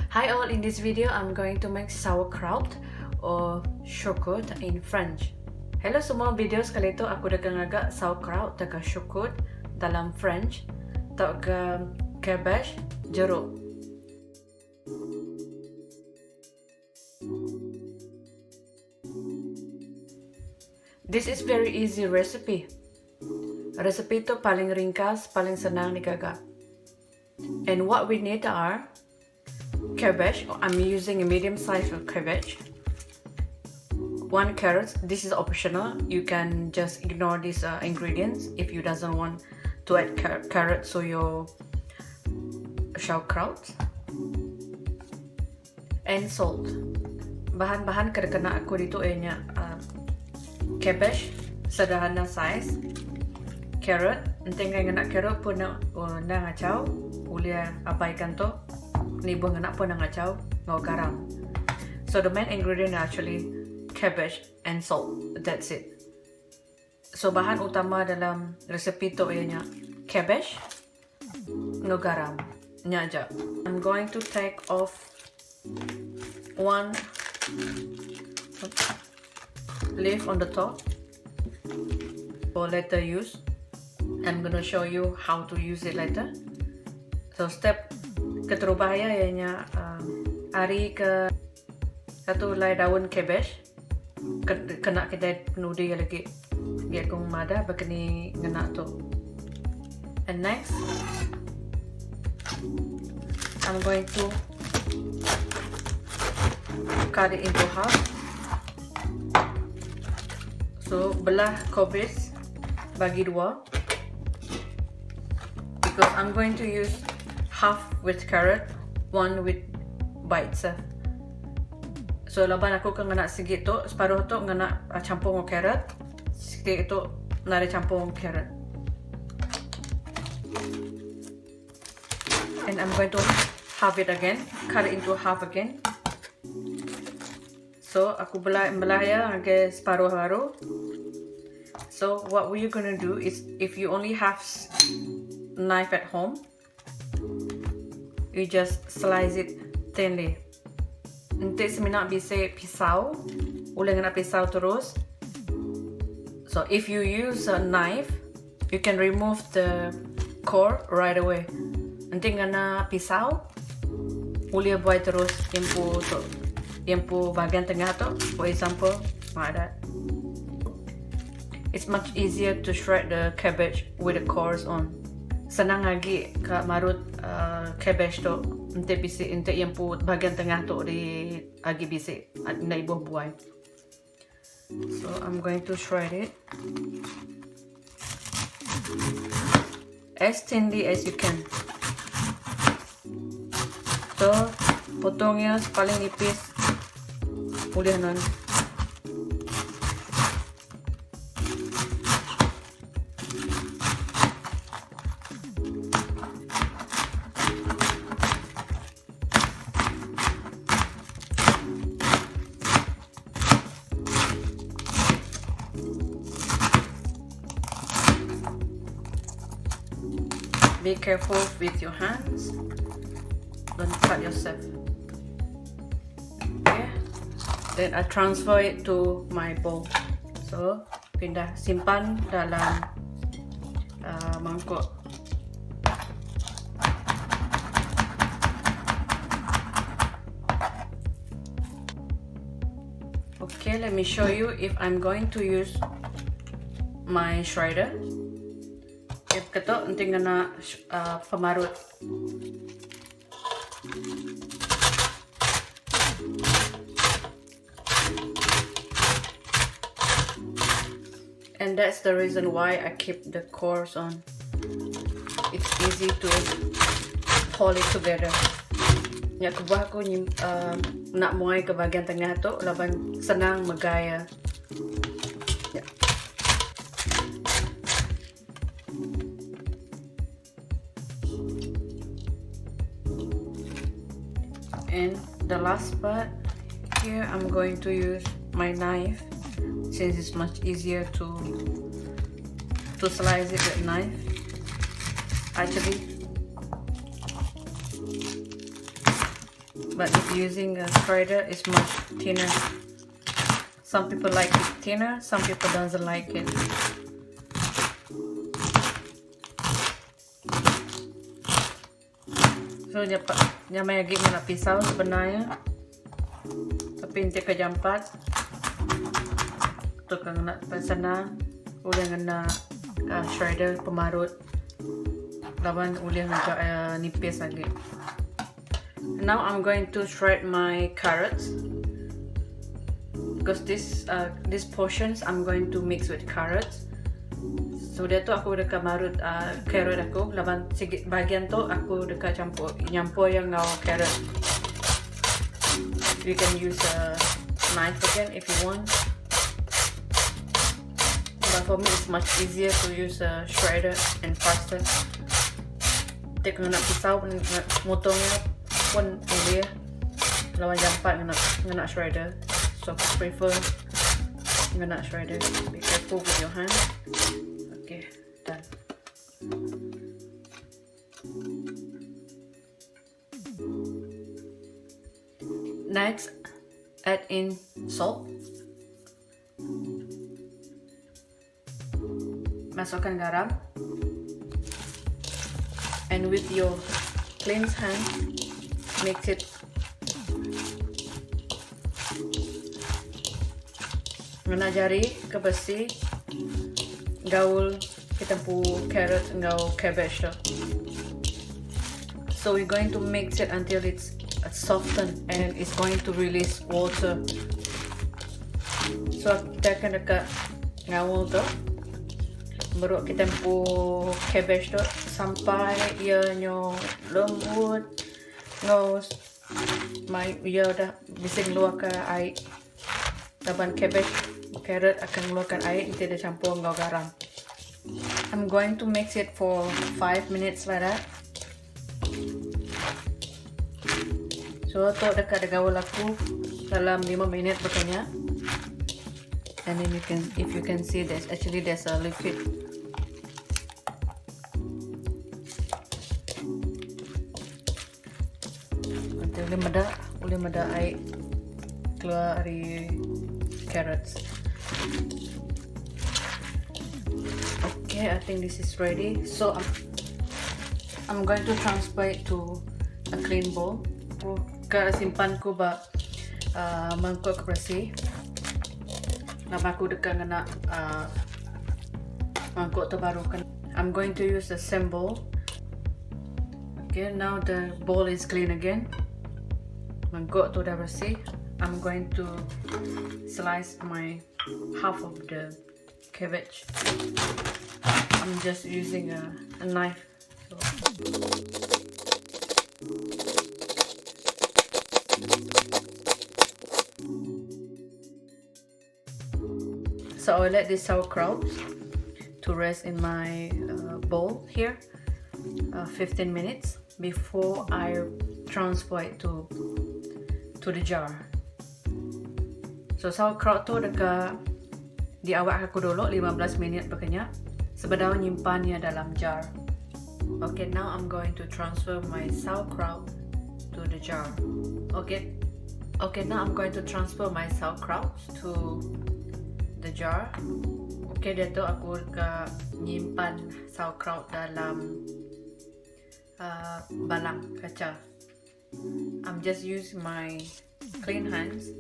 Hi all, in this video I'm going to make sauerkraut or choucroute in French. Hello semua, video sekali itu aku dah ngagak sauerkraut atau choucroute dalam French atau cabbage jeruk. This is very easy recipe. Recipe itu paling ringkas, paling senang digagak. And what we need are cabbage. I'm using a medium size of cabbage. 1 carrot. This is optional. You can just ignore these ingredients if you doesn't want to add carrots to your sauerkraut. And salt. Bahan-bahan kena aku dito nya cabbage sederhana size, carrot. Enteng kay ngana carrot pun na ngacau, ulia abaikan to. Nibuh ngana pun na ngacau, ngau garam. So the main ingredient are actually cabbage and salt. That's it. So bahan utama dalam resepi to ianya cabbage, ngau garam, nya aja. I'm going to take off one leaf on the top for later use. I'm gonna show you how to use it later. So step keterubahaya ianya ari ke satu helai daun cabbage kena kedai penudi lagi dia kong mada bakani ngena tu. And next I'm going to cut it into half. So belah cabbage bagi dua because I'm going to use half with carrot, one with by itself. So laban aku kena sikit tu, separuh tu kena campur dengan carrot, sikit tu nari campur dengan carrot. And I'm going to half it again, cut it into half again. So aku belah ya agak separuh baru. So what we're gonna do is, if you only have knife at home, you just slice it thinly. Nanti semina bisa pisau, ulang nak pisau terus. So if you use a knife, you can remove the core right away. Nanti kena pisau, ulia buat terus yang bagian tengah tu. For example, like that. It's much easier to shred the cabbage with the cores on. Senang lagi ka marut cabbage tu nanti bisik nanti yang bagian tengah tu di agi bisik na ibuh buai. So I'm going to shred it as thinly as you can. So potongnya paling nipis boleh non. Be careful with your hands. Don't cut yourself. Okay. Then I transfer it to my bowl. So pindah simpan dalam mangkuk. Okay, let me show you if I'm going to use my shredder. Ketok nanti kena pemarut. And that's the reason why I keep the cores on. It's easy to hold it together. Ya kubah aku nak muai ke bahagian tengah tu, laban senang megaya. Ya. And the last part here, I'm going to use my knife since it's much easier to slice it with knife. Actually but if using a shredder, it's much thinner. Some people like it thinner, some people doesn't like it. So dia may lagi nak pisau sebenarnya, tapi nanti ke jam 4 tu kan nak senang boleh kena shredder pemarut lawan boleh agak nipis lagi. Now I'm going to shred my carrots because this portions I'm going to mix with carrots. So dia tu aku dekat marut carrot aku, lawan sikit bahagian tu aku dekat nyampur yang ngau carrot. You can use a knife again if you want, but for me it's much easier to use a shredder and faster. Take nak pisau motongnya pun boleh, lawan jam 4 nak shredder. So I prefer nak shredder. Be careful with your hand. Okay, done. Next, add in salt. Masukkan garam. And with your clean hand, mix it. Guna jari ke besi gaul kita pu carrot ngau cabbage tu. So we're going to mix it until it's softened and it's going to release water. So kita akan dekat ngau tu, baru kita pu cabbage tu sampai ianya lembut ngau ia dah bising luar ke air. Laban cabbage carrot akan mengeluarkan air, nanti dia campur ngau garam. I'm going to mix it for 5 minutes like that. So tu dekat gaul aku dalam 5 minit betulnya. And then if you can see there's a liquid. Nanti boleh meda air keluar dari carrots. Okay, I think this is ready. So I'm going to transfer it to a clean bowl. Ke simpan ku ba mangkuk bersih. Nama aku dekat nak mangkuk tu baru kan. I'm going to use the same bowl. Okay, now the bowl is clean again. Mangkuk tu dah bersih. I'm going to slice my half of the cabbage. I'm just using a knife. So I'll let this sauerkraut to rest in my bowl here 15 minutes before I transfer it to the jar. So sauerkraut tu dekat diawak aku dulu 15 minit begini sebelum nyimpannya dalam jar. Okay, now I'm going to transfer my sauerkraut to the jar. Okay, now I'm going to transfer my sauerkraut to the jar. Okay, dia tu aku dekat nyimpan sauerkraut dalam balang kaca. I'm just using my clean hands.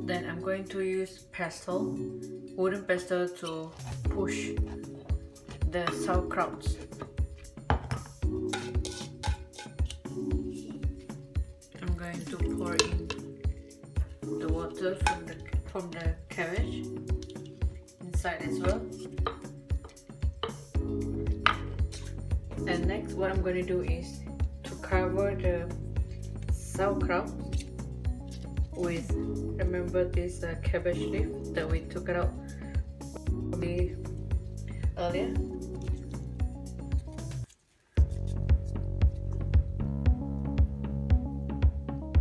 Then I'm going to use pestle, wooden pestle, to push the sauerkraut. I'm going to pour in the water from the cabbage inside as well. And next, what I'm going to do is to cover the sauerkraut with, remember this cabbage leaf that we took it out earlier.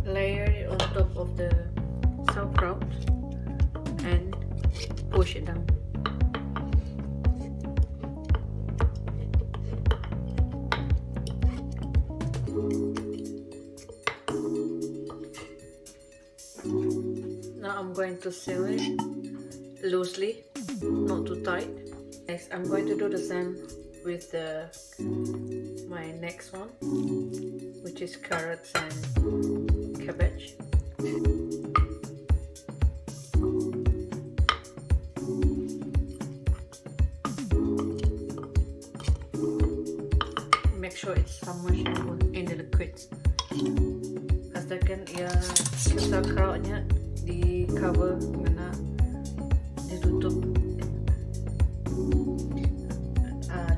Layer it on top of the sauerkraut and push it down. I'm going to seal it loosely, not too tight. Next, I'm going to do the same with my next one, which is carrots and cabbage. Make sure it's submerged in the liquids. Pastikan ya sauerkrautnya di cover dengan ditutup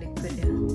liquid ya.